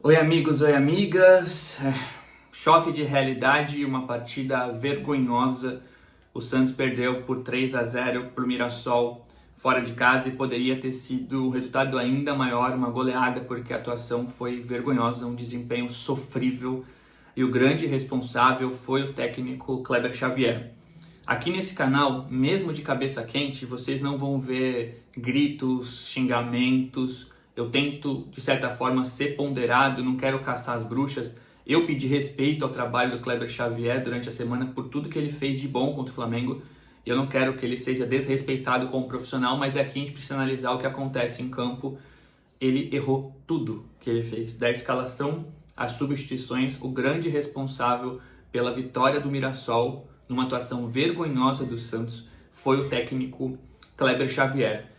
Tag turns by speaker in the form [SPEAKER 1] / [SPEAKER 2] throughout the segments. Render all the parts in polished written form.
[SPEAKER 1] Oi amigos, oi amigas, choque de realidade e uma partida vergonhosa. O Santos perdeu por 3-0 para o Mirassol fora de casa e poderia ter sido um resultado ainda maior, uma goleada, porque a atuação foi vergonhosa, um desempenho sofrível e o grande responsável foi o técnico Kleber Xavier. Aqui nesse canal, mesmo de cabeça quente, vocês não vão ver gritos, xingamentos. Eu tento, de certa forma, ser ponderado, não quero caçar as bruxas. Eu pedi respeito ao trabalho do Kleber Xavier durante a semana por tudo que ele fez de bom contra o Flamengo. E eu não quero que ele seja desrespeitado como profissional, mas aqui a gente precisa analisar o que acontece em campo. Ele errou tudo que ele fez, da escalação às substituições. O grande responsável pela vitória do Mirassol, numa atuação vergonhosa do Santos, foi o técnico Kleber Xavier.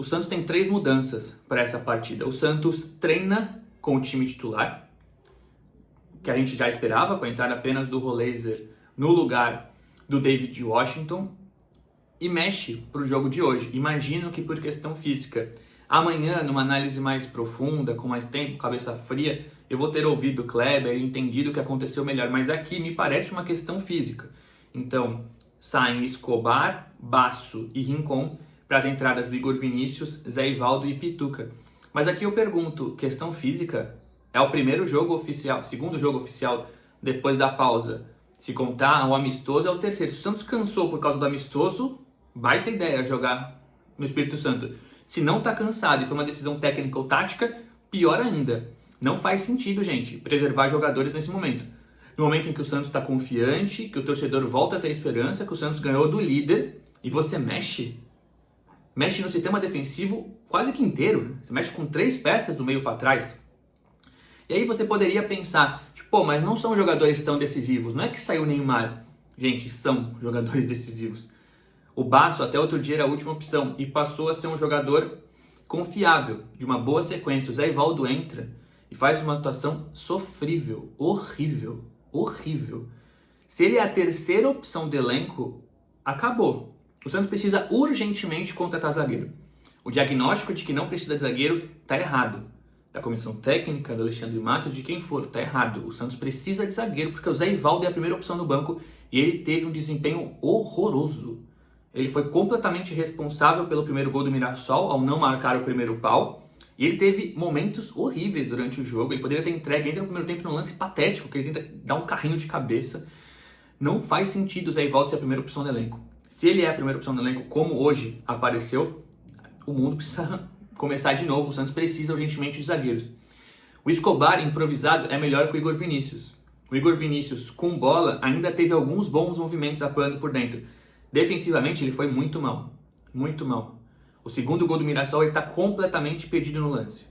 [SPEAKER 1] O Santos tem 3 mudanças para essa partida. O Santos treina com o time titular, que a gente já esperava, com a entrada apenas do Roleiser no lugar do David Washington, e mexe para o jogo de hoje. Imagino que por questão física. Amanhã, numa análise mais profunda, com mais tempo, cabeça fria, eu vou ter ouvido o Kleber e entendido o que aconteceu melhor. Mas aqui me parece uma questão física. Então, saem Escobar, Basso e Rincon para as entradas do Igor Vinícius, Zé Ivaldo e Pituca. Mas aqui eu pergunto, questão física? É o primeiro jogo oficial, segundo jogo oficial depois da pausa. Se contar o amistoso, é o terceiro. Se o Santos cansou por causa do amistoso, baita ideia jogar no Espírito Santo. Se não tá cansado e foi uma decisão técnica ou tática, pior ainda. Não faz sentido, gente, preservar jogadores nesse momento. No momento em que o Santos está confiante, que o torcedor volta a ter esperança, que o Santos ganhou do líder, e você mexe no sistema defensivo quase que inteiro, né? Você mexe com 3 peças do meio para trás. E aí você poderia pensar, tipo, mas não são jogadores tão decisivos, não é que saiu o Neymar. Gente, são jogadores decisivos. O Basso até outro dia era a última opção e passou a ser um jogador confiável, de uma boa sequência. O Zé Ivaldo entra e faz uma atuação sofrível, horrível. Se ele é a terceira opção do elenco, acabou. O Santos precisa urgentemente contratar zagueiro. O diagnóstico de que não precisa de zagueiro está errado. Da comissão técnica, do Alexandre Matos, de quem for, está errado. O Santos precisa de zagueiro porque o Zé Ivaldo é a primeira opção no banco e ele teve um desempenho horroroso. Ele foi completamente responsável pelo primeiro gol do Mirassol ao não marcar o primeiro pau. E ele teve momentos horríveis durante o jogo. Ele poderia ter entregue ainda no primeiro tempo num lance patético, que ele tenta dar um carrinho de cabeça. Não faz sentido o Zé Ivaldo ser a primeira opção do elenco. Se ele é a primeira opção do elenco, como hoje apareceu, o mundo precisa começar de novo. O Santos precisa urgentemente de zagueiros. O Escobar improvisado é melhor que o Igor Vinícius. O Igor Vinícius, com bola, ainda teve alguns bons movimentos apoiando por dentro. Defensivamente, ele foi muito mal. Muito mal. O segundo gol do Mirassol está completamente perdido no lance.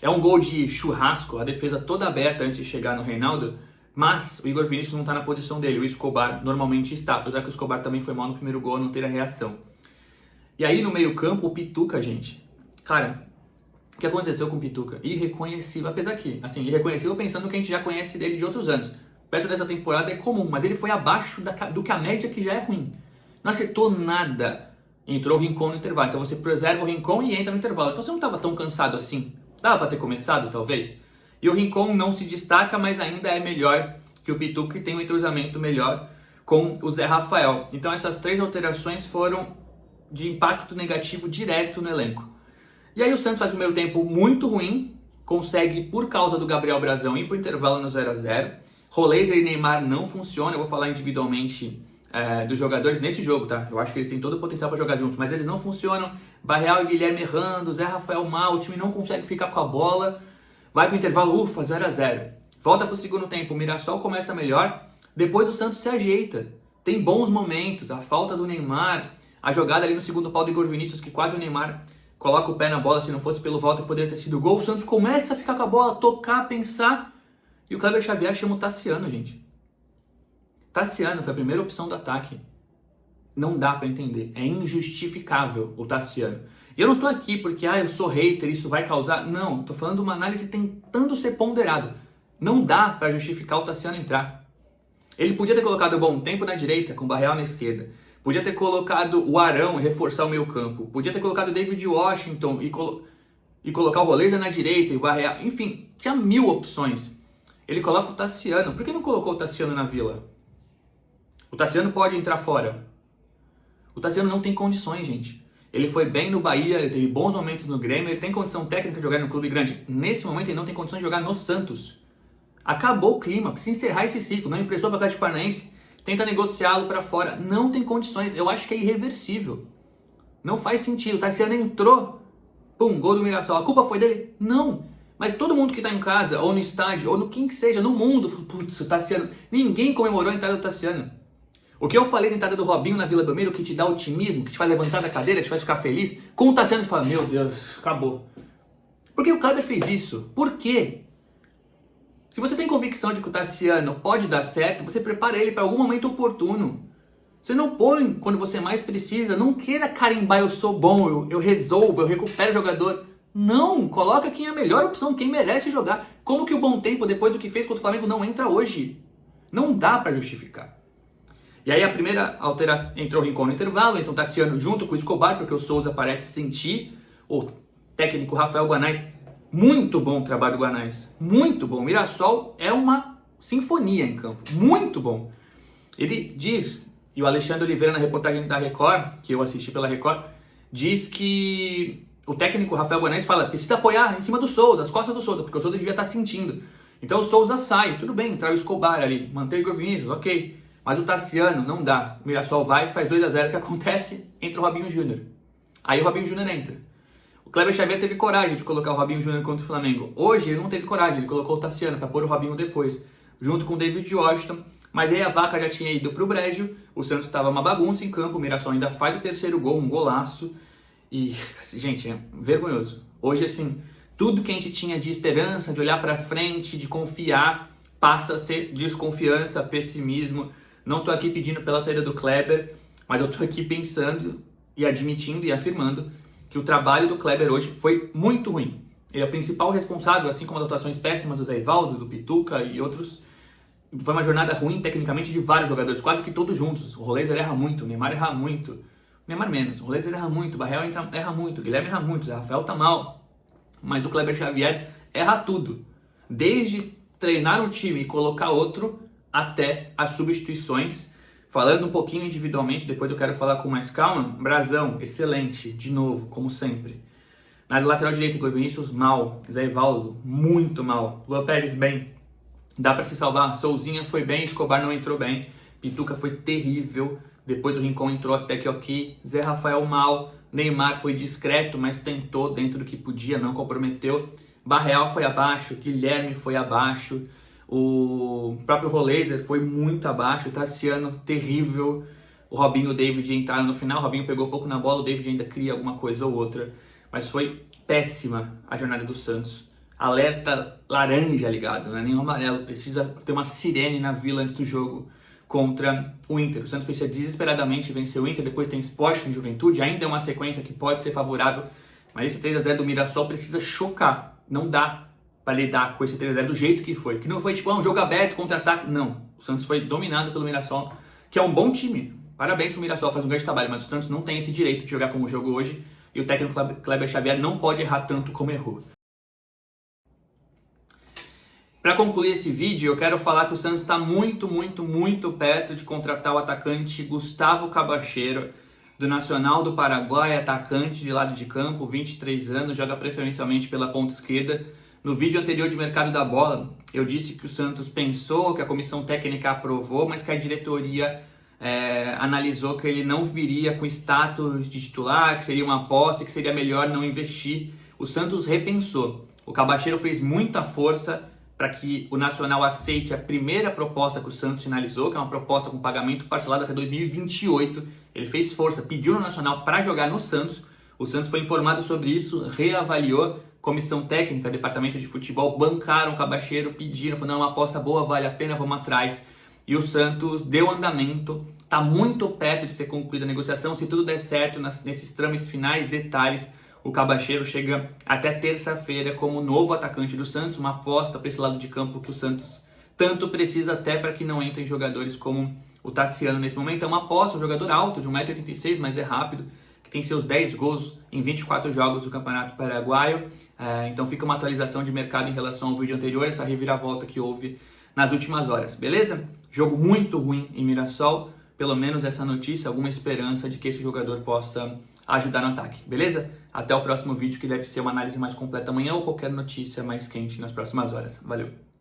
[SPEAKER 1] É um gol de churrasco, a defesa toda aberta antes de chegar no Reinaldo, mas o Igor Vinícius não está na posição dele, o Escobar normalmente está, apesar que o Escobar também foi mal no primeiro gol, não ter a reação. E aí no meio campo, o Pituca, gente. Cara, o que aconteceu com o Pituca? Irreconhecível, apesar que, assim, irreconhecível pensando que a gente já conhece dele de outros anos. Perto dessa temporada é comum, mas ele foi abaixo do que a média, que já é ruim. Não acertou nada. Entrou o Rincon no intervalo, então você preserva o Rincon e entra no intervalo. Então você não estava tão cansado assim? Dava para ter começado, talvez? E o Rincon não se destaca, mas ainda é melhor que o Pituca e tem um entrosamento melhor com o Zé Rafael. Então essas 3 alterações foram de impacto negativo direto no elenco. E aí o Santos faz o primeiro tempo muito ruim, consegue, por causa do Gabriel Brazão, ir para o intervalo no 0-0. Roleiser e Neymar não funcionam, eu vou falar individualmente dos jogadores nesse jogo, tá? Eu acho que eles têm todo o potencial para jogar juntos, mas eles não funcionam. Barreal e Guilherme errando, Zé Rafael mal, o time não consegue ficar com a bola. Vai pro intervalo, 0-0. Volta pro segundo tempo, o Mirassol começa melhor, depois o Santos se ajeita. Tem bons momentos, a falta do Neymar, a jogada ali no segundo pau do Igor Vinícius, que quase o Neymar coloca o pé na bola, se não fosse pelo Walter poderia ter sido gol. O Santos começa a ficar com a bola, tocar, pensar, e o Kleber Xavier chama o Tassiano, gente. Tassiano foi a primeira opção do ataque. Não dá pra entender. É injustificável o Tassiano. E eu não tô aqui porque, eu sou hater, isso vai causar... Não, tô falando uma análise tentando ser ponderado. Não dá pra justificar o Tassiano entrar. Ele podia ter colocado o Bom Tempo na direita, com o Barreal na esquerda. Podia ter colocado o Arão e reforçar o meio campo. Podia ter colocado o David Washington e... e colocar o Roleza na direita e o Barreal, enfim, tinha 1000 opções. Ele coloca o Tassiano. Por que não colocou o Tassiano na Vila? O Tassiano pode entrar fora. O Tassiano não tem condições, gente. Ele foi bem no Bahia, ele teve bons momentos no Grêmio, ele tem condição técnica de jogar no clube grande. Nesse momento ele não tem condições de jogar no Santos. Acabou o clima, precisa encerrar esse ciclo. Não emprestou para o Atlético Paranaense, tenta negociá-lo para fora. Não tem condições, eu acho que é irreversível. Não faz sentido. O Tassiano entrou, pum, gol do Mirassol. A culpa foi dele? Não. Mas todo mundo que está em casa, ou no estádio, ou no quem que seja, no mundo, putz, o Tassiano. Ninguém comemorou a entrada do Tassiano. O que eu falei da entrada do Robinho na Vila Belmiro, que te dá otimismo, que te faz levantar da cadeira, que te faz ficar feliz, com o Tassiano, você fala, meu Deus, acabou. Por que o Kleber fez isso? Por quê? Se você tem convicção de que o Tassiano pode dar certo, você prepara ele para algum momento oportuno. Você não põe quando você mais precisa, não queira carimbar, eu sou bom, eu resolvo, eu recupero o jogador. Não, coloca quem é a melhor opção, quem merece jogar. Como que o Bom Tempo, depois do que fez contra o Flamengo, não entra hoje? Não dá para justificar. E aí a primeira alteração, entrou o Rincon no intervalo, então Tassiano junto com o Escobar, porque o Souza parece sentir, o técnico Rafael Guanais, muito bom o trabalho do Guanais, muito bom. O Mirassol é uma sinfonia em campo, muito bom. Ele diz, e o Alexandre Oliveira na reportagem da Record, que eu assisti pela Record, diz que o técnico Rafael Guanais fala, precisa apoiar em cima do Souza, as costas do Souza, porque o Souza devia estar sentindo. Então o Souza sai, tudo bem, traz o Escobar ali, mantém o Igor Vinícius, ok. Mas o Tassiano não dá. O Mirassol vai e faz 2-0, o que acontece? Entra o Robinho Júnior. Aí o Robinho Júnior entra. O Kleber Xavier teve coragem de colocar o Robinho Júnior contra o Flamengo. Hoje ele não teve coragem, ele colocou o Tassiano para pôr o Robinho depois, junto com o David Washington. Mas aí a vaca já tinha ido pro brejo, o Santos estava uma bagunça em campo, o Mirassol ainda faz o terceiro gol, um golaço. E, gente, é vergonhoso. Hoje, assim, tudo que a gente tinha de esperança, de olhar para frente, de confiar, passa a ser desconfiança, pessimismo. Não estou aqui pedindo pela saída do Kleber, mas eu estou aqui pensando e admitindo e afirmando que o trabalho do Kleber hoje foi muito ruim. Ele é o principal responsável, assim como as atuações péssimas do Zé Ivaldo, do Pituca e outros. Foi uma jornada ruim tecnicamente de vários jogadores, quase que todos juntos. O Roleza erra muito, o Neymar erra muito. O Neymar menos, o Roleza erra muito, o Barreal erra muito, o Guilherme erra muito, o Zé Rafael tá mal. Mas o Kleber Xavier erra tudo. Desde treinar um time e colocar outro, até as substituições. Falando um pouquinho individualmente, depois eu quero falar com mais calma. Brasão, excelente, de novo, como sempre. Na lateral direita, Igor Vinícius, mal. Zé Ivaldo, muito mal. Luan Pérez, bem. Dá para se salvar. Souzinha foi bem, Escobar não entrou bem. Pituca foi terrível. Depois o Rincon entrou até que ok. Zé Rafael, mal. Neymar foi discreto, mas tentou dentro do que podia, não comprometeu. Barreal foi abaixo, Guilherme foi abaixo. O próprio Roleza foi muito abaixo, o Tassiano terrível, o Robinho e o David entraram no final, o Robinho pegou pouco na bola, o David ainda cria alguma coisa ou outra, mas foi péssima a jornada do Santos. Alerta laranja ligado, não é nem amarelo, precisa ter uma sirene na Vila antes do jogo contra o Inter. O Santos precisa desesperadamente vencer o Inter, depois tem Sport e Juventude, ainda é uma sequência que pode ser favorável, mas esse 3-0 do Mirassol precisa chocar, não dá para lidar com esse 3-0 do jeito que foi. Que não foi tipo um jogo aberto, contra-ataque. Não. O Santos foi dominado pelo Mirassol, que é um bom time. Parabéns pro Mirassol, faz um grande trabalho. Mas o Santos não tem esse direito de jogar como jogo hoje. E o técnico Kleber Xavier não pode errar tanto como errou. Para concluir esse vídeo, eu quero falar que o Santos está muito perto de contratar o atacante Gustavo Cabacheiro, do Nacional do Paraguai, atacante de lado de campo, 23 anos, joga preferencialmente pela ponta esquerda. No vídeo anterior de Mercado da Bola, eu disse que o Santos pensou, que a comissão técnica aprovou, mas que a diretoria analisou que ele não viria com status de titular, que seria uma aposta e que seria melhor não investir. O Santos repensou. O Cabacheiro fez muita força para que o Nacional aceite a primeira proposta que o Santos sinalizou, que é uma proposta com pagamento parcelado até 2028. Ele fez força, pediu no Nacional para jogar no Santos. O Santos foi informado sobre isso, reavaliou. Comissão técnica, departamento de futebol, bancaram o Cabacheiro, pediram, falaram, não, uma aposta boa, vale a pena, vamos atrás. E o Santos deu andamento, está muito perto de ser concluída a negociação. Se tudo der certo nesses trâmites finais, detalhes, o Cabacheiro chega até terça-feira como novo atacante do Santos, uma aposta para esse lado de campo que o Santos tanto precisa, até para que não entrem jogadores como o Tassiano nesse momento. É uma aposta, um jogador alto, de 1,86 m, mas é rápido, que tem seus 10 gols em 24 jogos do Campeonato Paraguaio. Então fica uma atualização de mercado em relação ao vídeo anterior, essa reviravolta que houve nas últimas horas, beleza? Jogo muito ruim em Mirassol, pelo menos essa notícia, alguma esperança de que esse jogador possa ajudar no ataque, beleza? Até o próximo vídeo, que deve ser uma análise mais completa amanhã ou qualquer notícia mais quente nas próximas horas. Valeu!